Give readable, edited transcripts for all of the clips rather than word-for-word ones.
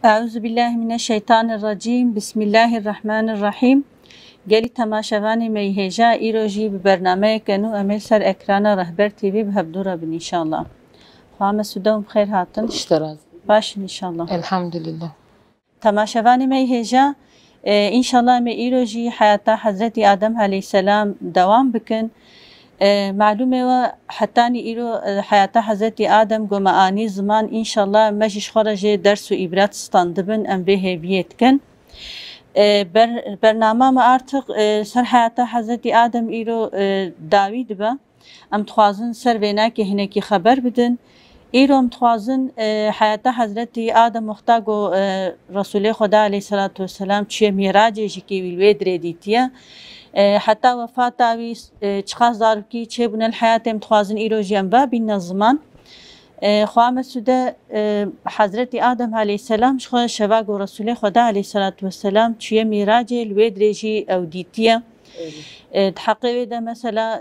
Euzubillahimineşşeytanirracim. Bismillahirrahmanirrahim. Gelî temaşevanê me hêja îro jî bi bernameyeke nû em ê ser ekrana Rehber TV bi hevdûra bin inşallah. Xwe mesûde xêr hatin. Baş inşallah. Elhamdülillah. Temaşevanê me hêja inşallah me îro jî hayata Hazretî Adem aleyhisselam devam bikin. معلومه و حتانی ایرو حیات حضرت آدم گو معانی زمان انشالله مجش خارج درس و عبرت استاندبن ام به هویت کن برنامه ما artık سر حیات حضرت آدم ایرو داوید با ام تخوازن سر وینا که هنکی خبر بدن ایرو ام تخوازن حیات حضرت آدم مختاگو رسول خدا علیه الصلاة والسلام چیه میراجی که ویلوی دریدیتیه حتی وفات آوی چخاز دارب کی چه بنا الحیات متخوازن ایروجیم با بین زمان خواه مسوده حضرت آدم علیه السلام شواگ و رسول خدا علیه السلام چیه میراجی الوید ریجی او دیتیه تحقیقی ده مثلا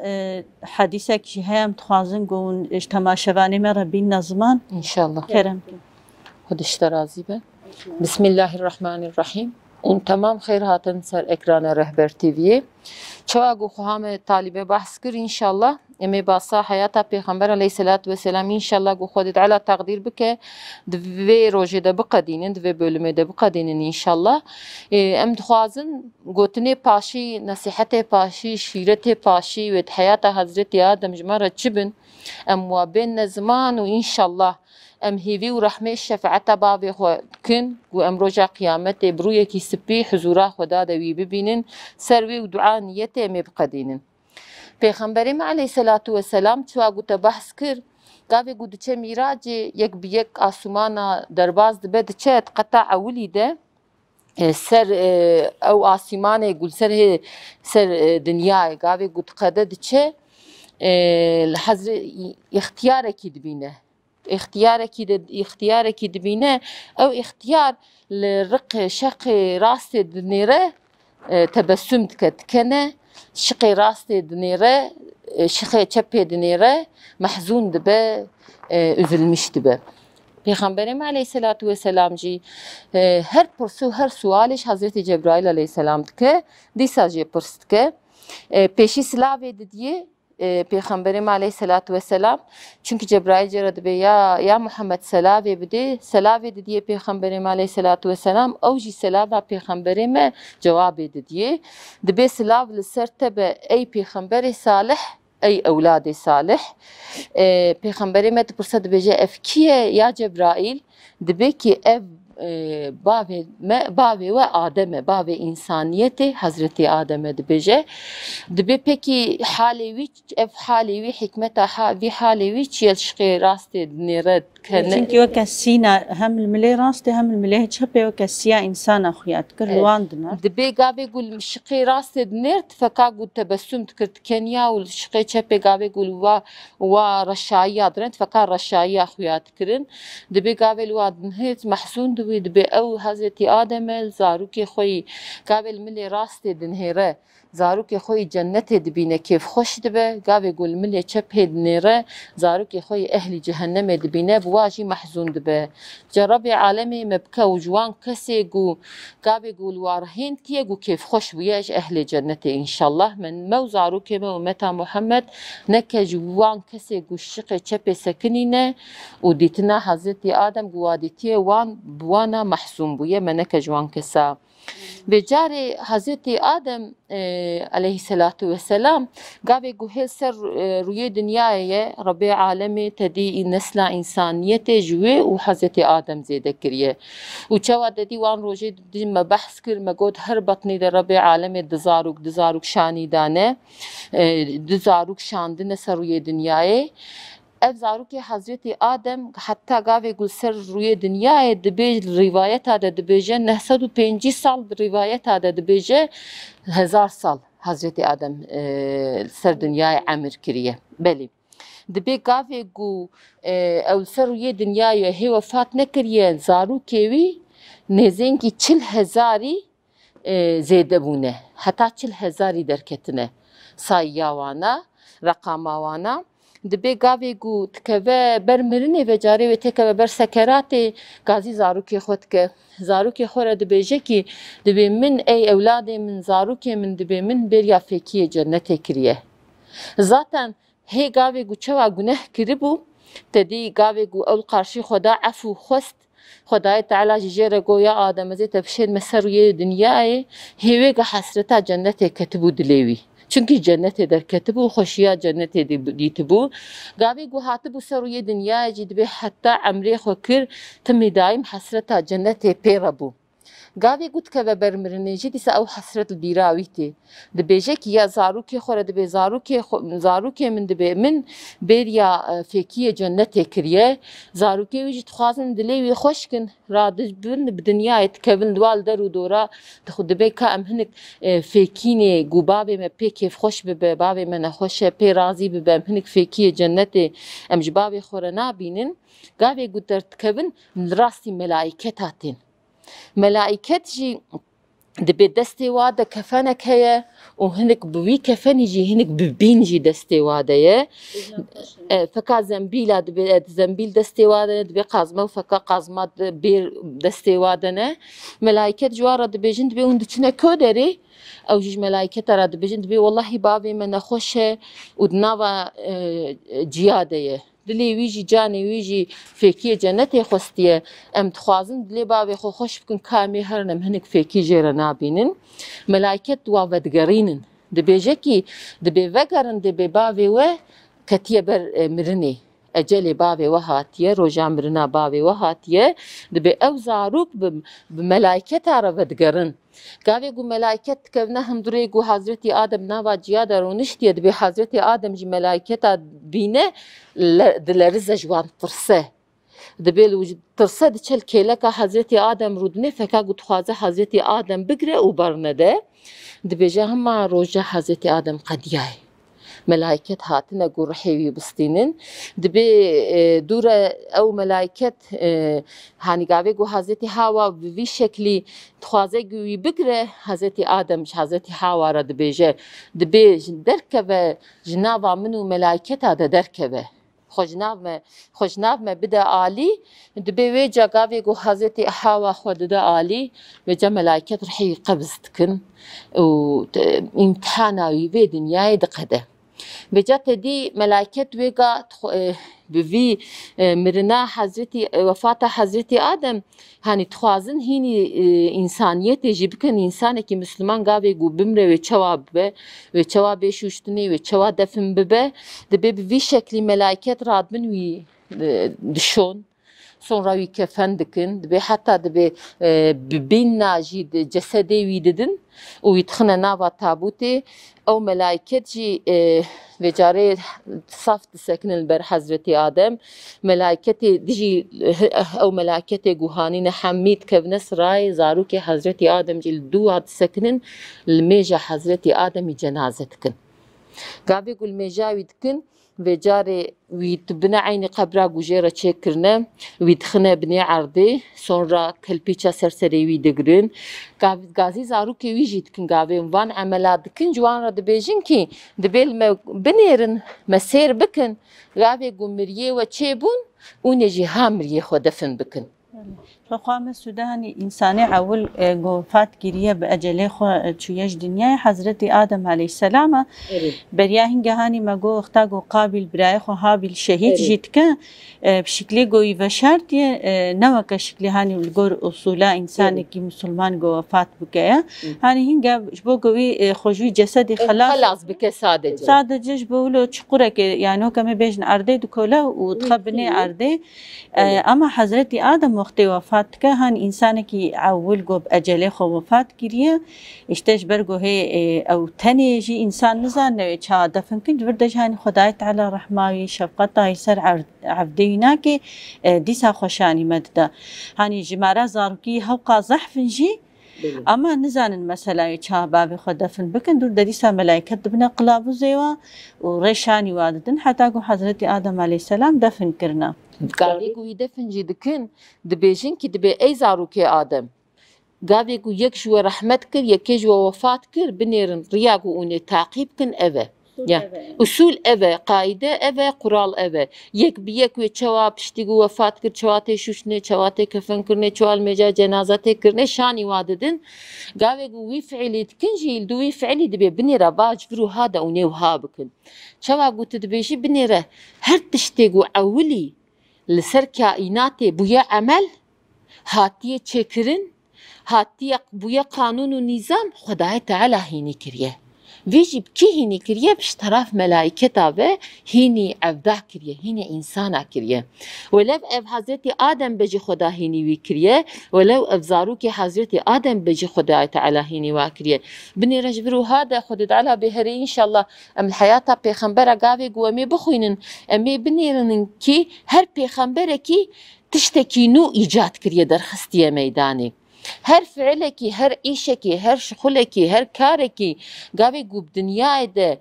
حدیثه که هم متخوازن گون اجتماع شوانی مرا بین زمان İnşallah. کرم Hadi razı ben. Bismillahirrahmanirrahim. Tamam xeyr hatin ser ekrana Rehber TV'ye. Çawagu xuhame talibe bahs kir inşallah. Eme basa hayata Peygamber aleyhissalatu vesselam inşallah gu xodit ala taqdir bike dve rojede biqadinin dve bölümede biqadinin inşallah. Em dixwazin gotine paşi nasihate paşi şirete paşi ve hayata Hazreti Adem jmara çibin em wabin zaman و inşallah ام هیوی و رحمه شفاعت بابی خو کن و ام روزا قیامت بروی کی سپی حضورا خدا دوی ببینن سروی و دعا نیت ام بقدینن پیغمبریم علیه الصلاة والسلام چوا گوت بحث کر گاوی گوت چه میراج یک بیک آسمانا درباز دبد چه قطع اولی ده سر او آسمان گل سر دنیا گاوی گوت قدد چه حضرت اختیار کی دبینه اختیارکی دبینه او اختیار لرق شق راست دنیره تبسم دکت کنه شق راست دنیره شق چپ دنیره محزون دبه üzülmüş dibe. Peygamberim aleyhissalatu vesselam ji her pırsu her sualiş Hazreti Cebrail aleyhisselam dike disaje pırst ke peşi silah diye Peygamberim aleyhissalatu vesselam çünkü Cebrail ceradı be ya Muhammed selave bide selave diye Peygamberim aleyhissalatu vesselam avji selava Peygamberime cevap diye dibe selav liserte ey Peygamberi salih ey evladi salih Peygamberime tepursa dibe efkiye ya Cebrail dibe ki ev bavi ve Adem'e, bavi insaniyeti Hazreti Adem'e dibe peki halevi, ev halevi hikmeta vi halevi çiyel şıkı rastı neret kene. Çünkü o kasina hem الملي راسته hem الملي çöpe o kasiya insan akıyat kırlıvandılar. Dibe gabe gul şıkı rastı nert feka gul tebessüm tıkırt Kenya ul şıkı çöpe gabe gul va raşayı adrent feka raşayı akıyat kırın. Dibe gabe luadın hiç mahzun dibe او حضرت آدم زاروکی خوی قابل ملی راست دنهره زاروکی خوی جنت دبینه کیف خوش دبه قابل گل ملی چپ دنهره زاروکی خوی اهل جهنم دبینه بواجی محزون دبه جرب عالمی مبکه و جوان کسی گو قابل گل وارهین تیه گو کیف خوش ویاج اهل جنت انشالله من مو زاروکی مو متا محمد نکه جوان کسی گو شق چپ سکنینه و دیتنا حضرت آدم گوادیتیه وان بوانا محزون بویه منک جوان کسا به جاری حضرت آدم علیه السلام گاوی گوهل سر روی دنیای رب عالمی تدی نسل انسانیت جوی و حضرت آدم زیده کریه و چوا ددی وان روزی دی مبحث کر مگود هر بطنی در رب عالمی دزاروک شانیدانه دزاروک شاندن سر روی دنیای ev zaruki Hazreti Adem hatta gave gulser ruye dünyaya dibe rivayet ada dibeje 905 sal rivayet ada dibeje 1000 sal Hazreti Adem ser dünyaya amir kiriye beli dibe gave gu ev ser ruye dünyaya he vefat nekiriye zaruki vi nezenki 40,000 zede bune hatta 40,000 derketine sayyawana rakamavana دبێ گاوێک و تکەوە بەر مرنێ بەجارێ وێ تێکەوە بەر سەکەراتێ گازی زاروکێ خۆ دکە زاروکێ خۆرە دبێژەکی دبێ من ئەی ئەولادێ من زاروکێ من دبێ من بێریا فێکیە جەنەتێ کریە زاتەن هێ گاوێک و چەوا گونەه کرibû تدی گاوێک و ئەو قارشی خۆدا عەفو خۆست خدای تعالی جی جێرە گۆیا ئادەمەزێ تەپشێنمە سەر وێ دنیایێ هێوێگە حەسرەتا جەنەتێ کەتبوو دلێوی چونکی جەنەتێ دەرکەتبوو خۆشییا جەنەتێ دیتبوو گاوێک و هاتبوو سەر وێ دنیایەجی دبێ حەتا ئەمرێ خۆ کرد تمی دایم حەسرەتا جەنەتێ پێڕە بوو گاوێ گوتکەوە بەرمرنێژی دیسە ئەو حەسرەت بیراویتێ دبێژێکی یا زاروکێ خۆرە دەبێ زاروکێ من دەبێ من بێریا فێکیە جەنەتێ کریە زاروکێ ویژی دخوازن دلێوی خۆشکن ڕادبن بدنیایە تکەون دوال دەر و دۆرا دخو دەبێ کە ئەم هەنێک فێکینێ گو بابێ مە پێ کێف خۆش ببێ بابێ مە نەخۆشە پێ رازی ببێ ئەم هەنێک فێکیە جەنەتێ ئەم ji bavê xwe re nabînin gavê ku derdikevin rastî melaiket hatên melaiket jî dibê destê wa de kefenek heye û hinek bi wî kefenî jî hinek bi bîn jî destê wa de ye feka zembîla dibê zembîl destê wa de ne dibê qazma û feka qazma bêr destê wa de ne melaiket ji wan re dibêjin dibê hûn diçine koderê ew jî ji melaiketa re dibêjin dibê wellahî bavê me nexweş e û di nava ciya de ye dilê wî jî canê wî jî fêkiyê cennetê xwestiye em dixwazin dilê bavê xwe xweş bikin ka em ê herin em hinek fêkî jê re nabînin melaiket wa vedigerînin dibêje kî dibê vegerin dibê bavê we ketiye ber mirinê ecelê bavê we hatiye roja mirina bavê we hatiye dibê ew zarok bi melaiketa re vedigerin gavê ku melaiket dikevne hundirê ku Hazretî Adem nava ciya de rûniştiye dibê Hazretî Adem jî melaiketa bîne dilerize ji wan tirse dibê li tirse diçe li kêleka Hazretî Adem rûdinê feka ku dixwaze Hazretî Adem bigire û bernede dibêje hema roja Hazretî Adem qediyaye melaiket hatine ku rihê wî bistînin dibê dûre ew melaiket hanî gavê ku Hazretî Hawa bi vî şeklî dixwaze ku wî bigire Hazretî Adem ji Hazretî Hawa re dibêje dibê derkeve ji nava min û melaiketa de derkeve xweşnav me bide alî dibê wê ca gavê ku Hazretî Hawa xwe dide alî wê ca melaiket rihê wî qebz dikin û îmtihana wî vê dinyayê diqede Vêca tedî melaiket wêga bi vî mirina wefata Hazretî Adem hanî dixwazin hînî însaniyetê jî bikin însanekî misliman gavê ku bimre wê çawa bibe wê çawa bêşûştinê wê çawa defin bibe dibê bi vî şeklî melaiket radibin wî dişon sonra wî kefen dikin dibê heta dibê bi bîna jî cesedê wî didin û wî dixine nava tabûtê ew melaiket jî vê carê saf disekinin li ber Hazretî Adem melaiketê dijî ew melaiketê ku hanîne hemî dikevne sirayê zarokê Hazretî Adem jî li dû wa disekinin li mêja Hazretî Ademî cenaze dikin gavê ku li mêja wî dikin vê carê wî dibine eynî qebra ku jê re çêkirine wî dixine binê erdê sonra kelpîça serserê wî digirin gazî zarokê wî jî dikin gavên van emela dikin ji wan re dibêjin kî dibê me binêrin me sêr bikin gavê ku miriyê we çêbûn hûnê jî ha miriyê xwe defin bikin فخوام سودانی انسانی اول گفت گیریه به اجله خو چویش دنیای حضرت آدم علیه السلام بریا هنگهانی مگو اختاگو قابل برای خو هابل شهید جیت که بشکلی گوی و شرطی نوک شکلی هانی الگور اصولا انسانی که مسلمان گو وفات بکه هانی هنگه بو گوی خوجوی جسدی خلاص بکه ساده‌جش بولو چقوره که یعنی کمی بیشن ارده دکوله و تخبنی ارده اما حضرت آدم وقتی وفات که هن انسانی که اول گو اجله خو وفات کریه اشتش برگو هی او تنی جی انسان نزانه چه دفن کن وردش هن خدای تعالی رحمای شفقتای سر عبدینا که دیسا خوشانی مدده هنی جماره زارکی هوقا زحفن جی اما نزانن مثلا چه باب خود دفن بکن دور دیسا ملائکت دبنا قلابو زیوا و ریشانی واددن حتی گو حضرت آدم علیه السلام دفن کرنا gavê ku wî defin jî dikin dibêjin kî dibê ey zarokê Adem gavê ku yek ji we rehmet kir yekê ji we wefat kir binêrin riya ku hûnê taqîb kin ev e اصول اوه قاعده اوه قرال اوه یک بیک و چوا پشتی گو وفات کرد چواته شوشنه چواته کفن کرنه چوال مجا جنازته کرنه شانی واددن قاوه گو وی فعلی تکنجی دوی فعلی دبی بنیره باج فرو هادا و نیو ها بکن چوا گو تدبیشی بنیره هر تشتی گو اولی لسر کائنات بویا عمل هاتیه چکرن هاتیه بویا قانون و نظام خدای تعالی هینی کریه ویجب کی هینی کریه بش طرف ملائکتا و هینی عبده کریه هینی انسانا کریه ولو اف حضرت آدم بجی خدا هینی وی کریه ولو اف زاروک حضرت آدم بجی خدای تعالی هینی وا کریه بنی رجبرو هذا خود تعالی بهری ان شاء الله ام الحیات پیغمبر گاوی گومی بخوینن امی بنیرن کی هر پیغمبر کی تشتکی نو ایجاد کریه در خستیه میدانی هر فعلکی هر ایشکی هر شغلکی هر کارکی گاوی گوب دنیای ده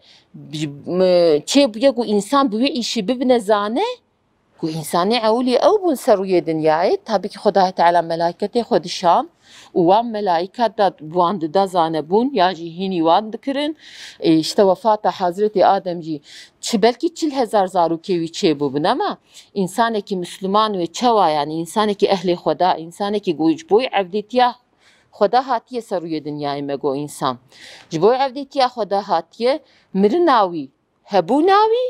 چه بویا گو انسان بوی ایشی ببنه زانه گو انسانی اولی او بون سروی دنیای تابی که خدای تعالی ملائکت خودشان وام ملائکت دا واند دا زانه بون یا جی هینی واند کرن işte وفات حضرت آدم جی چه بلکی 40,000 زاروکی وی چه بودن اما انسانی که مسلمان و چوا یعنی انسانی که اهل خدا انسانی که گویج بوی عبدیتیا خدا هاتیه سروی دنیای مگو انسان جبوی عبدیتیا خدا هاتیه مرناوی هبوناوی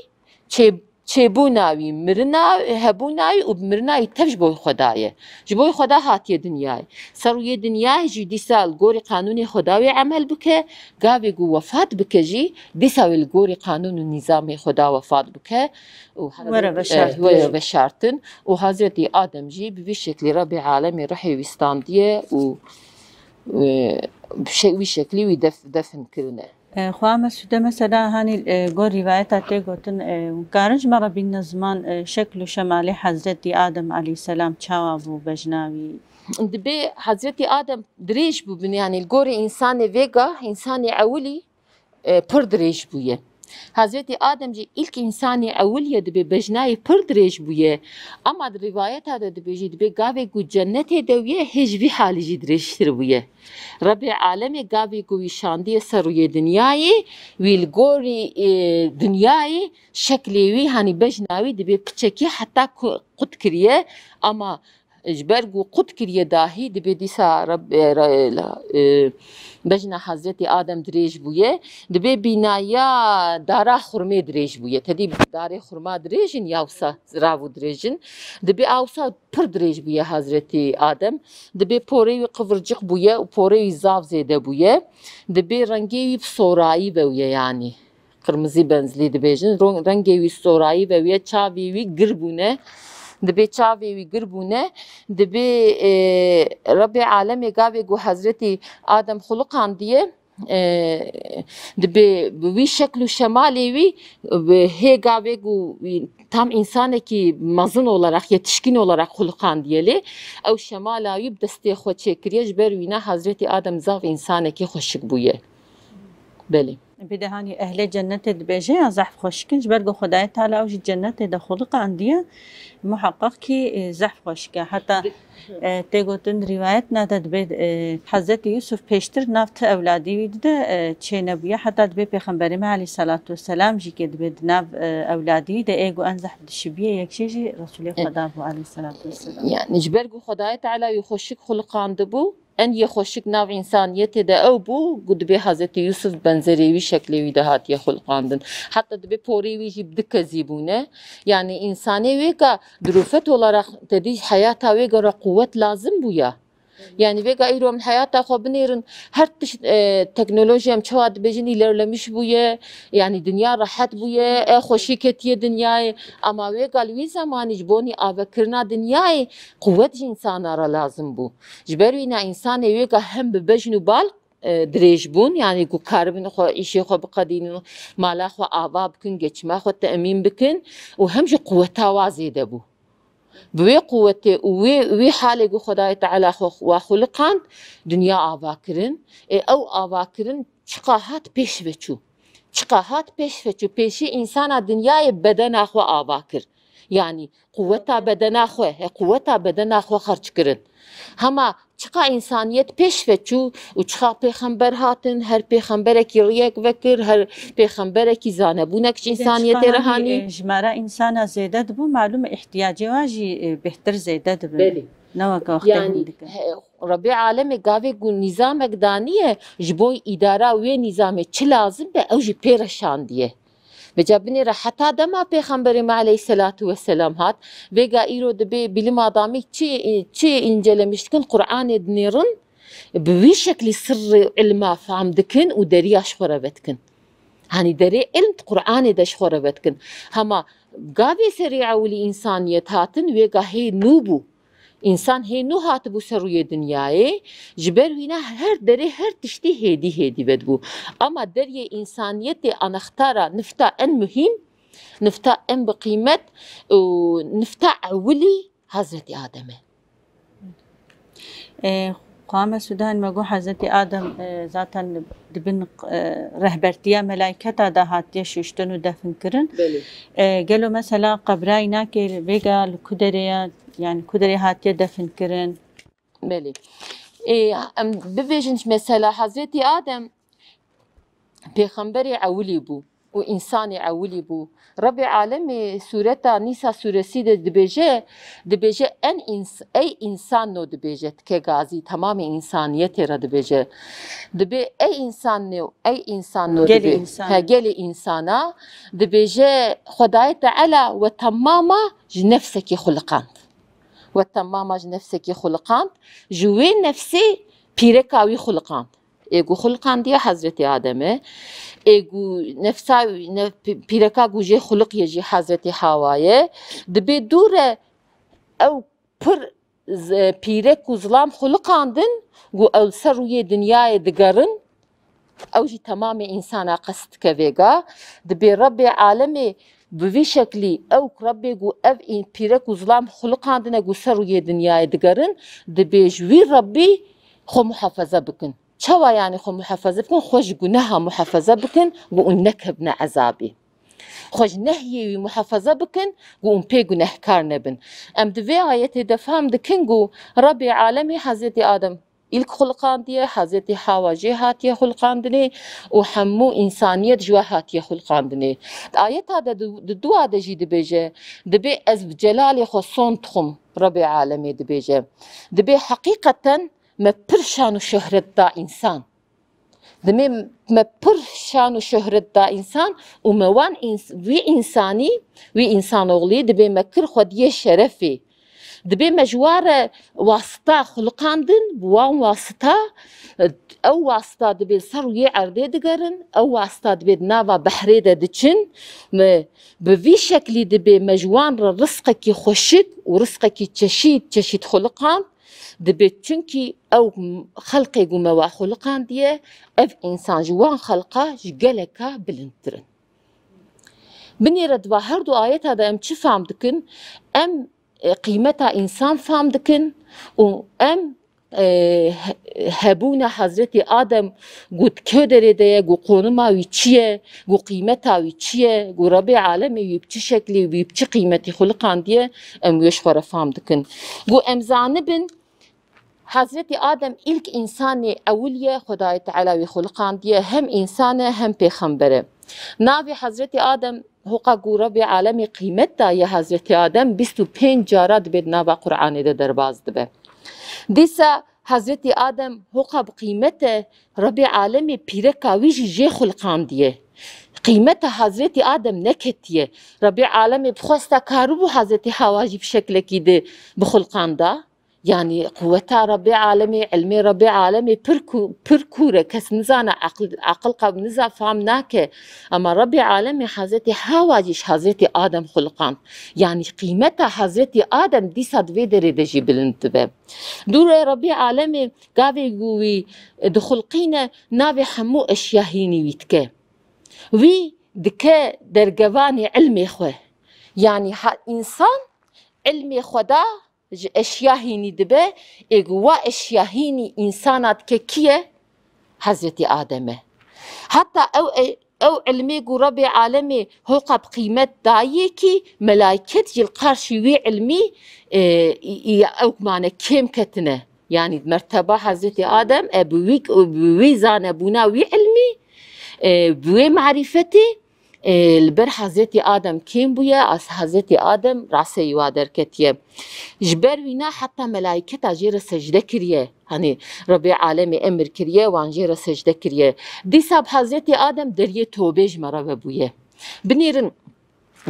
چه بوناوی مرناوی هبوناوی و مرناوی تفش بوی خدایه جبوی خدا هاتیه دنیای سروی دنیای جی دیسال گوری قانون خداوی عمل بکه گاوی گو وفات بکه جی دیسال گوری قانون و نظام خدا وفات بکه وره بشارتن و حضرت آدم جی بوی شکلی رب عالم رحی وستاندیه و بوی شکلی وی دفن کرنه خواه مسعوده مثلا هانی گور روایت آتی گوتن کارنج مرا بین زمان شکل و شمال حضرت آدم علیه السلام چاوا بو بجناوی دبی حضرت آدم دریش بو بنی یعنی گور انسان ویگا انسان اولی پر دریش بویه حضرت آدم جی ilk insani evliye dibe bejnayê pir dirêj bûye ama di rivayeta de dibe jî dibe gavê ku cennetê de wî hêj vî halî jî dirêjtir bûye Rabbê alemê gavê ku wî şandiye ser rûyê dinyayê wî li gorî dinyayê şeklê wî hanî bejna wî dibe piçekî heta qut kiriye ama ji ber ku qut kiriye dahî dibe dîsa بجنا حضرت آدم دريج بويه دبي بنايا دارا خرمي دريج بويه تدي داري خرما دريجن ياوسا زراو دريجن دبي اوسا پر دريج بويه حضرت آدم دبي پوري قفرجق بويه و پوري زاف زيده بويه دبي رنگي بصوراي بويه يعني قرمزي بنزلي دبيجن رنگي بصوراي بويه چاوي وي گربونه دبی چاوی وی گربونه دبی رب عالم گاوی گو حضرت آدم خلقان دیه دبی وی شکل و şemali وی he gavê ku tam insanekî mezin olarak yetişkin olarak xulqan diyeli ew şemala wî bi destê xwe çêkiriye ji ber wîne Hazretî Adem zav insanekî xweşik bûye belê بده هاني أهل جنة دبيجي زحف خوشكن جبرجو خداي تعالى أوجي جنة دخلق عندي محقق كي زحف خوشكا حتى تيجوتن روايات نادا دبي حضرت يوسف بيشتر نافت أولادي ويدا تشي نبيه حتى دبي بيخنبري عليه الصلاة والسلام جي كي دبي ناف أولادي دا إيجو أنزح دشبيه يكشيجي رسول خدا عليه الصلاة والسلام يعني جبرجو خداي تعالى يخشك خلق عندبو en yexweşik nav insaniyetê de ew bû ku dibe Hazretî Yusuf benzerî wî şeklê wî de hatiye xulqandin heta dibe porê wî jî bi dikezî bûne yani insanê wê ka dirûfet olarak tedî heyata wê gera quvvet lazim bûye yani vega îro min heyata xwe binêrin her tişt teknolojiyem çawa dibêjin îlerlemiş bûye yani dinya rehet bûye xweşî ketiye dinyayê ama vega li wî zemanî ji bonî avekirina dinyayê quvvet ji insana re lazim bû ji ber wî ne însanê vêga hem bi bejn û bal dirêj bûn yani ku karibin xwe îşê xwe biqedînin mala xwe ava bikin geçima xwe teemîn bikin û hem ji quvweta wa zêde bû بوی قوته وی حالی گو خدای تعالی و خلقان دنیا آوا کرن او آوا کرن چقاهات پیش وچو چقاهات پیش وچو پیشی انسان دنیای بدن آخو آوا کر يعني قوتا بدنا خو خرج كرن هما چقا انسانیت پیش وچو و چقا پیغمبر هاتن هر پیغمبر کی ریک وکر هر پیغمبر کی زانبونک انسانیت رهانی جمارة انسان زیده دبو معلوم احتیاجی واجی بهتر زیده دبو بله نوک وقت يعني ربي عالمي قاوي قول نظامك دانية جبوي إدارة وي نظامي چه لازم به اوجي پیرشان ديه بجابني را حتى دما پیغمبر ما عليه الصلاة والسلام هات ويقا ايرو دبي بلم آدامي چه انجلمشتكن قرآن دنيرن بوي شكل سر علما فهم دكن و درياش خوربتكن هاني دري علم قرآن داش خوربتكن هما قاوي سريعة ولي إنسانيت هاتن ويقا هي نوبو İnsan hênû hatibû ser rûyê dinyayê ji ber wî ne her derê her tiştî hêdî vedbû ama deryê însaniyetê anextara nifta en muhîm nifta en bi qîmet û nifta ewilî Hazretî Adem e. قام سودان مگو حضرت آدم ذاتاً دبن رهبرتیا ملائکتا دا هاتیه ششتن و دفن کرن گلو مثلا قبراینا که ویگا لکودریا يعني كودري هاتية دفن كرن بلي ببيجنش مثلا حضرتي آدم پیغمبری عولی بو و انسانی عولی بو رب عالمی سورتا نیسا سورسی دبیجه ای انسان نو دبیجه که گازی تمام انسانیت را دبیجه ای انسان نو گل انسانا دبیجه خدای تعالی و تماما جنفسکی خلقاند والتمامة نفسك خلقاند جوين نفسي بيركاوي خلقاند ايغو خلقاند يا حضرت آدم ايغو نفسا بيركا جوجي خلق يجي حضرت حواي دبي دور او پر بيرك وظلام خلقاندن جو او سروي دنياي دقرن او جي تمام انسانا قصد كفيغا دبي ربي عالمي بوی شکلی او ربی گو اف این پیرک و ظلام خلقاندنه گو سر روی دنیای دگرن دبیجوی ربی خو محافظه بکن چوا یعنی خو محافظه بکن خوش گناها محافظه بکن گو اون نکبن عذابی خوش نهیوی محافظه بکن گو اون پی گناهکار نبن ام دوی آیت دفهم دکن گو ربی عالمی حضرت آدم ilk xulqandiye Hazreti Hava jê hatiye xulqandinê û hemû însaniyet jî we hatiye xulqandinê. Ayeta de di dua de jî dibêje dibe ez bi celalê xwe son dixwim Rabê alemê dibêje. Dibe heqîqeten me pir şan û şöhret da însan. Dibe me pir şan û şöhret da însan û me wan wî însanî wî însanoğlî dibe me kir xwediyê şerefê. دبي مجوار واسطة خلقاندن بوان واسطة او واسطة دبي سروي عردي دقرن او واسطة دبي نافا بحري دچن بوي شكلي دبي مجوان رزقك خوشك ورزقك تشيد خلقان دبي چونكي او خلقي قوما خلقان ديه اف انسان جوان خلقه جگلكا بلندرن بني ردوا هردو آيات هذا ام چه فهم دكن ام قيمتها إنسان فهم دكن و أم هبونا حضرت آدم قد كدر ده قو قونما ويتشيه قو قيمتها ويتشيه قو ربي عالمي ويبتش شكلي ويبتش قيمتي خلقان ديه أم يشخر فهم دكن قو أم زانبن حضرت آدم إلك إنساني أولية خدای تعالى وخلقان ديه هم إنسانه هم پیغمبره ناوی حضرت آدم هوقا گو رب عالمی قیمت دا یا حضرت آدم 25 جارا دبید ناوا قرآن ده درباز دبه دیسا حضرت آدم هوقا بقیمت رب عالمی پیرکاوی جی خلقان دیه قیمت حضرت آدم نکتیه رب عالمی بخواستا کارو حضرت حواجی بشکل کی ده بخلقان دا يعني قوتها ربي عالمي علمي ربي عالمي بركورة كس نزانا عقل قب نزا فهمناك أما ربي عالمي حضرتي حواجيش حضرتي آدم خلقان يعني قيمتها حضرتي آدم دي صد فيدري دجي بالانتباه دور ربي عالمي قاوي قوي دخلقينا ناوي حمو أشياهيني ويتكا وي دكا درقواني علمي خواه يعني إنسان علمي خدا اشیاهینی دبه اگوا اشیاهینی انسانات که کیه حضرت آدمه حتی او او علمي قو ربي عالمي هو قب قيمة دايكي ملايكة يلقارش وي علمي او معنى كيم كتنه يعني مرتبة حضرتي آدم بوي زانه بونا وي علمي بوي معرفتي البر حضرتي آدم كيم بويا از حضرتي آدم راسي يوادر كتيه جبر وينا حتى ملايكة جير سجده كريه hani Rabbi alemi emir kiriye wan jêra secde kiriye dîsa Hazreti Adem deriyê tövbe ji me re vebûye binêrin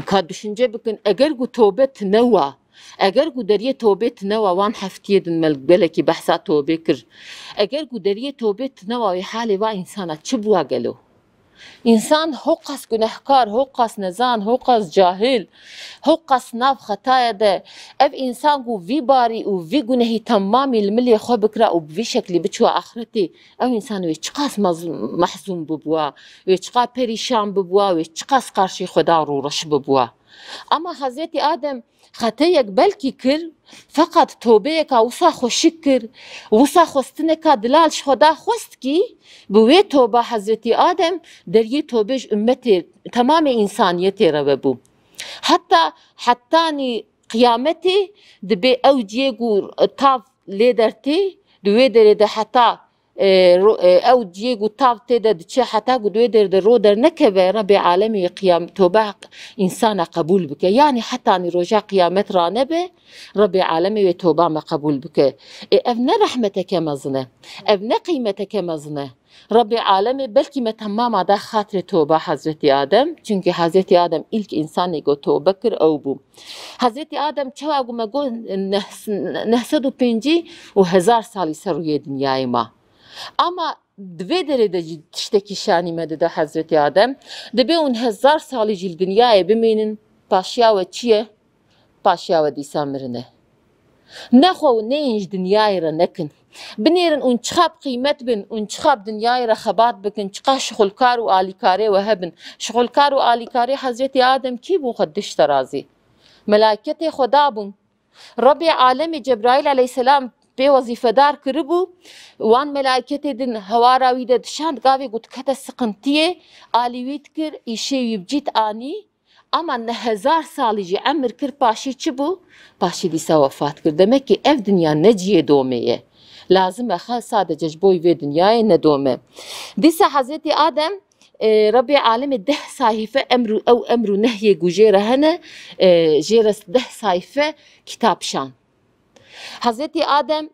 ka düşünce bikin eger ku tövbe tune wa eger ku deriyê tövbe tune wa wan heftiyê din belekî behsa tövbe kir eger ku deriyê tövbe tune wa wê halê wa insana çi bûwa gelo İnsan hoqas günahkar, hoqas nezan, hoqas cahil, hoqas nav xetaya de ev insan ku vî barî û vî gunehî temamî li milê xwe bikira û bi vî şeklî biçû axiretê ev insan wê çiqas mehzûn bibûwa, wê çiqa perîşan bibûwa, wê çiqas qarşî Xweda rûreş bibûwa. Ama Hazreti Adem xeteyek belkî kir feqet tövbeyeka wisa xweşik kir, wisa xwestineka dilal ji Xweda xwest kî bi wê tövbe Hazreti Adem deriyê tövbe ji ümmetê temamê insaniyetê re vebû. Hettanî qiyametê dibe ew ciyê ku tav lê dertê di wê derê de heta ew ciyê ku tav tê de diçe heta ku di wê derê de ro dernekeve Rabbi alemê qiyam tövbe insana qebûl bike yani hettanî roja qiyamet ranebe Rabbi alemê wê tövba me qebûl bike. Ev ne rehmeteke mezin e, ev ne qîmeteke mezin e. Rabbi alemê belkî me temama da xatirê tövbe Hazreti Adem çünkü Hazreti Adem ilk insanê ku tövbe kir ew bû. Hazreti Adem çawa ku me got 905 û 1000 salî ser rûyê dinyayê ma. Ama divê derê de tiştekî şanî me dide Hazreti Adem dibe hûn 1000 salî jî li dinyayê bimînin paşiya we çi ye? Paşiya we dîsa mirine. Nexwe û neyên ji dinyayê re nekin. Binêrin û çiqab qîmet bin û çiqab dinyayê re xebat bikin çiqa şixulkar û alîkarê we hebin. Şixulkar û alîkarê Hazreti Adem kî bû xwe diş terazî? Melâiketê Xweda bûn. Rabbi alemê Cebraîl aleyhisselam pê wezîfedar kiribû wan melâiketê din hewara wî de dişand gavê ku dikete siqintiyê alî wî dikir îşê wî bicît anî ama 1000 salî jî emir kir paşî çi bû? Paşî dîsa wefat kir. Demek ki ev dinya ne ciyê domê ye. Lazım e xwe sadece ji bo vê dinyayê nedome. Dîsa Hazreti Adem Rabbi alemê 10 sayîfe emr û nehyê ku jê re hene jê re 10 sayîfe kitap şan. Hazreti Adem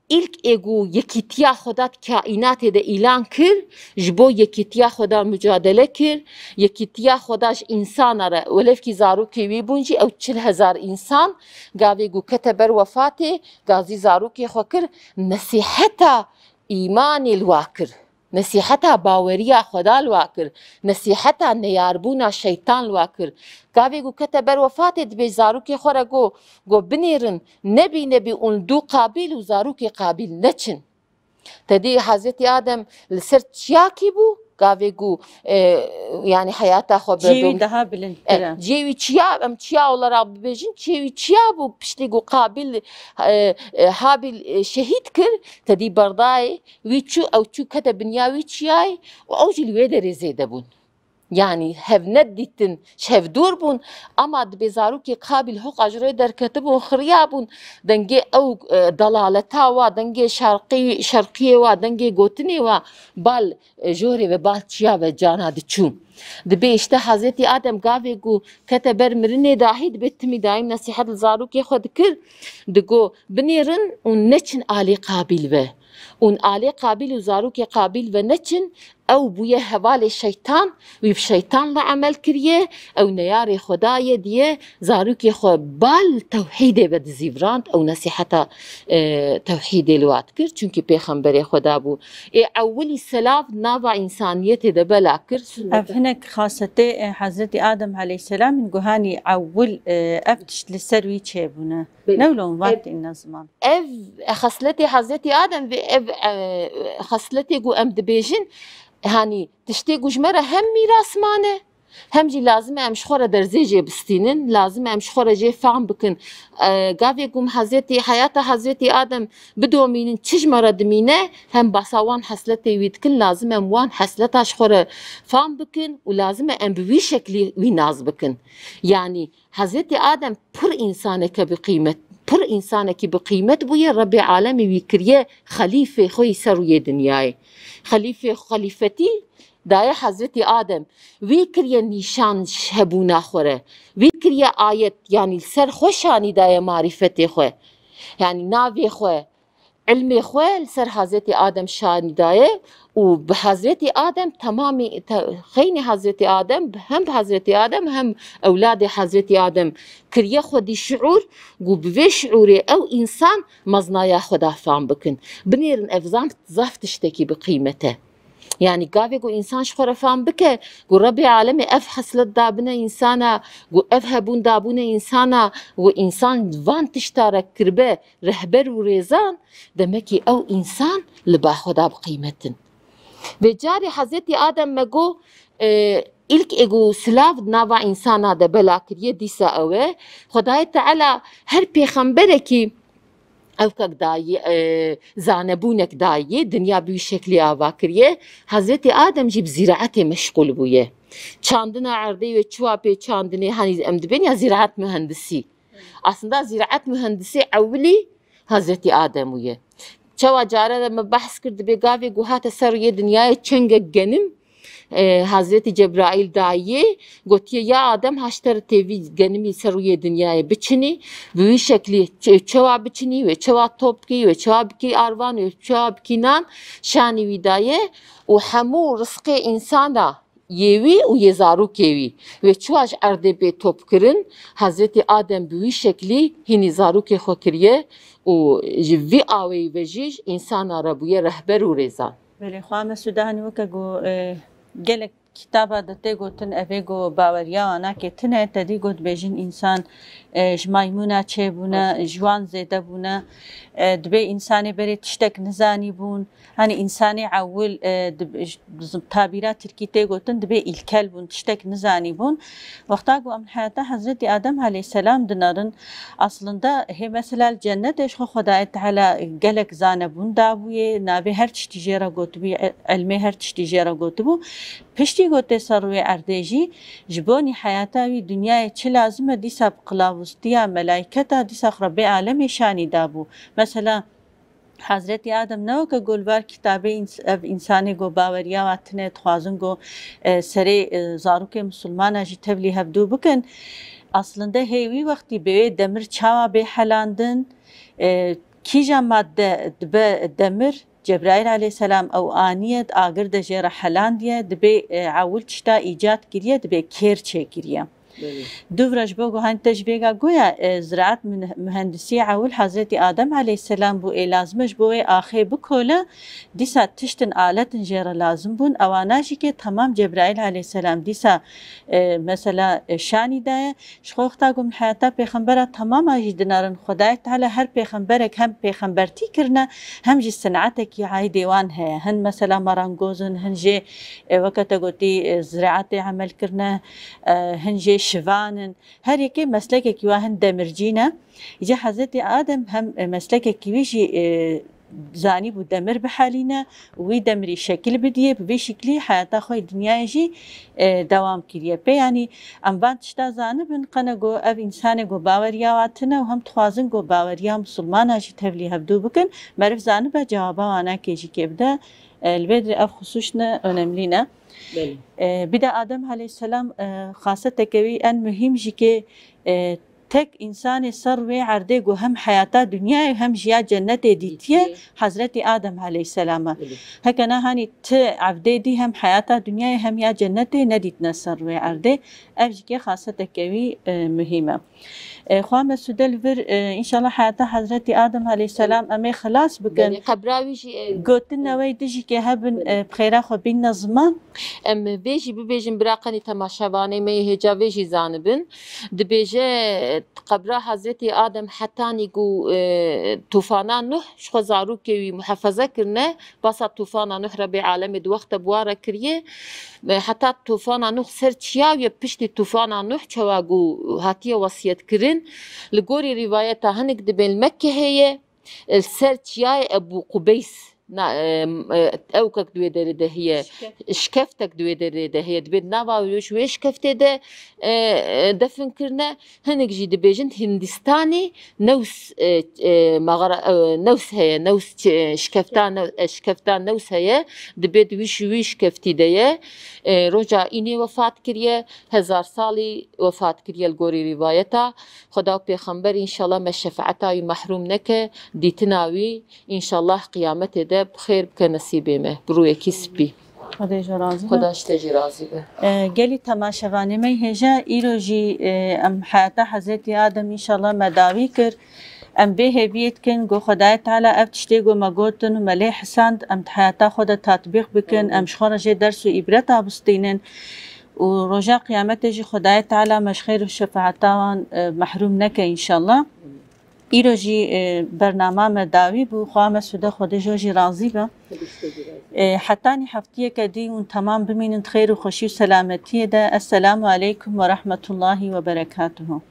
ilk egu yekîtiya Xweda kaînatê de îlan kir ji bo yekîtiya Xweda mücadele kir yekîtiya Xweda ji insana re welevkî zarokê wî bûn jî ew 40,000 însan gavê ku kete ber wefatê gazî zarokê xwe kir nesîheta îmanê li wa kir nesîheta baweriya Xweda li wa kir nesîheta neyarbûna şeytan li wa kir gavê ku kete ber wefatê dibe zarokê xwe re got binêrin nebîne bî û du qabil û zarokê qabil neçin. Tedî Hazreti Adem li ser çiyakî bû gavê ku yani hayata xwe cêwî daha bilind kir e. Cêwî çiya em çiya olarak bibêjin cêwî çiya bû piştî ku qabil Habil şehîd kir tedî berdayê wî çû ew çû kete binya wî çiyayê û ew jî li wê derê zêde bûn. Yani hevnet dîtin şevdûr bûn ama dibe zarokê qabil hoqa ji rê derketibûn xiriya bûn dengê ew delaleta wa dengê şerqiyê wa dengê gotinê wa bal jorê ve bal çiya ve cana diçû. Dibe işte Hazreti Adem gavê ku kete ber mirinê dahî dibe timî daîm nesîhet li zarokê xwe dikir digo binêrin û neçin alê qabil ve û alê qabil û zarokê qabil ve neçin ew bûye hevalê şeytan wî şeytanla emel kiriye ew neyarê Xwedayê diye zarokê xwe bal tewhîdê ve dizîvrand ew nesîheta tewhîdê li wa dikir çünkü pêxemberê Xweda bû. Ewilî selav nava însaniyetê de bela kir. Ev hinek xasetê Hazreti Adem aleyhisselamên guhanî ewil ev tişt li ser wî çêbûne. Newlon vatê ne ziman. Ev xesletê Hazreti Adem ve ev xesletê ku em dibêjin hani tiştê ku ji me re hem mîras mane هم جی لازم ام شخوره درزی جی بستینن لازم ام شخوره جی فهم بکن گاوی گم حضرتی حیات حضرتی آدم بدومینن چش مردمینه هم بساوان حسلت وید کن لازم ام وان حسلت شخوره فهم بکن و لازم ام بوی شکلی وی ناز بکن یعنی حضرتی آدم پر انسانه که بقیمت پر انسانه که بقیمت بویه رب عالمی وی کریه خلیفه خوی سروی دنیای خلیفتی دایه حضرت آدم وی کریه نیشان هبونا خوره وی کریه آیت یعنی سر خوشانی دایه معرفت خواه یعنی ناوی خواه علم خواه سر حضرت آدم شانی دایه و به حضرت آدم تمامی خین حضرت آدم هم حضرت آدم هم اولاد حضرت آدم کریه خودی شعور گو به شعوری او انسان مزنایا خدا فهم بکن بنیرن افزام زفتشتکی بقیمته يعني قافي قو إنسان شخورة فهم بك قو ربي عالمي أف حسلت دابنا إنسانا قو أف هبون دابونا إنسانا وإنسان فان تشتارك كربه رهبر وريزان دمكي أو إنسان لبا خدا بقيمتن بجاري حضرتي آدم مقو إلك إيقو سلاف ناوا إنسانا دا بلا كريه ديسا أوه خداي تعالى هر پیغمبركي او که دایی زانبونک دایی دنیا به شکلی آوا کریه حضرت آدم جیب زراعت مشغول بویه چاندن عرضی و چوابه چاندنی هنیز امدبین یا زراعت مهندسی aslında ziraat mühendisi evli Hazreti Adem bویه çava cara me bahs kirdi be gavê guhate ser yê dünyayê çengek genim Hazreti Cebrail dahi gotiye ya Adem haşter tevi genimi seruye dünyaya biçini bu şekli çeva biçini ve çeva topki ve çeva biki arvan ve çeva bikinan şani vidaye و همو رزق insana yevi و yezaru kevi ve çuaj erde be top kirin Hazreti Adem bu şekli hini zaru ke xokiriye و جوی آوی وجیج انسان را بویه رهبر و ریزان بله خواه سودانی وکا گو گلک کتابا دته گوتن اوه گو باوریا آنا که تنه تدی گوت بیجین انسان جمایمونا چه بونا جوان زیده بونا دبی انسانی بری تشتک نزانی بون هنی انسانی عول تابیرات ترکی تی گوتن دبی الکل بون تشتک نزانی بون وقتا گو امن حیاتا حضرت آدم علیه السلام دنارن aslında he mesela cennet eşko Xudayê Teala gelek zanebûn dabûye navê her tiştî jê re gotibû ilmê her tiştî jê re gotibû piştî gotê ser wê erdê jî ji bonî heyata wî dünyayê çi lazim e dîsa bi qilavustiya melaîketa dîsa Rabbi alemê şanî dabû mesela Hazreti Adem ne ki golvar kitabı insani go baveriya watine xwazin go serê zarokê Müslümana jî tevlî hevdû bikin aslında hevi vakti be demir çava be halandın kija madde be demir Cebrail aleyhisselam ew aniyet agir de jêra helandiye dibe awil tişta icat kiriye dibe kêr çêkiriye دوورش بگو هن تجربه گویا زراعت مهندسی عول حضرت آدم علیه السلام بو لازمش بوی آخه بکوله دیسا تشتن آلت جر لازم بون اواناشی که تمام جبرائیل علیه السلام دیسا مثلا شانی دایه شخوختا گم حیاتا پیغمبره تمام جدنارن خدای تعالی هر پیغمبرک هم پیغمبرتی کرنه هم جی صنعتک یعای دیوان هه هن مثلا مرانگوزن هن جی وقت گوتی زراعت عمل کرنه هن جی شوانن هر یکی مسلک کی واهن دمرجینه یجا حضرت آدم هم مسلک کی ویجی زانی بود دمر بحالینه وی دمری شکل بدیه به شکلی حیاتا خوی دنیای جی دوام کریه به یعنی ام بان تشتا زانه بن قنه گو اف انسان گو باوریا واتنه و هم تخوازن گو باوریا مسلمان جی تبلی هبدو بکن معرف زانه به جوابا وانا کی جی که بده البدر اف خصوصنا önemline bir de Adem Aleyhisselam خاصة تكوي en mühim ki tek insan sar ve arde go hem hayata dünya hem jiya cennet editiye Hazreti Adem Aleyhisselam'a hekana hani te abdedi hem hayata dünya hem ya cennete nedit nasar ve arde evjike خاصة تكوي mühime خوا مسودل فر إن شاء الله حياة حضرت آدم عليه السلام أمي خلاص بكن قبراويجي قوتنا ويدجي كهبن بخيرا خو بين زمان ام بيجي ببيجن براقني تماشاباني ما هجا بيجي زانبن دبيجي قبرا حضرتي آدم حتى نيقو طوفانا نوح شخو زاروكي محافظة كرنا باسا طوفانا نوح ربي عالمي دوقت بوارا كريه حتى طوفانا نوح سر تشياوية بشتي طوفانا نوح چواقو هاتيه وصيت كرن لقوري روايتا هنك دبين مكة هي السر تشياي أبو قبيس اوكك دوي ده هي شكفتك دوي ده هي دبيت ناوا ويش شكفته ده دفن كرنا هنك جي دبيجن هندستاني نوس نوس هي نوس شكفتان نوس هي دبيت ويش كفتي ده رجع إني وفات كريه 1000 سالي وفات كريه الجوري روايتا خدا پیغمبر إن شاء الله ما شفاعتا محروم نكه ديتناوي إن شاء الله قيامته ده بخير بكنسيبه ما بروي كسبي خدا جرازي خداش تجي راضي به قالي تماشواني مي هجا إيروجي أم حياة حضرت آدم إن شاء الله مداوي كر أم به بيت كن جو خدای تعالی اب تشتيگو مگوتن و ملي حساند أم حياة خدا تطبيق بكن أم شخرج درس و إبرت أبستينن و رجا قيامته جي خدای تعالی مش خير و شفاعتان محروم نكه إن شاء الله إيروجي برنامه مداوي بو خواه مسوده خود جوجي راضي با حتى حفتيه كدي تمام بمين خير و خوشي و سلامتي ده السلام عليكم ورحمة الله وبركاته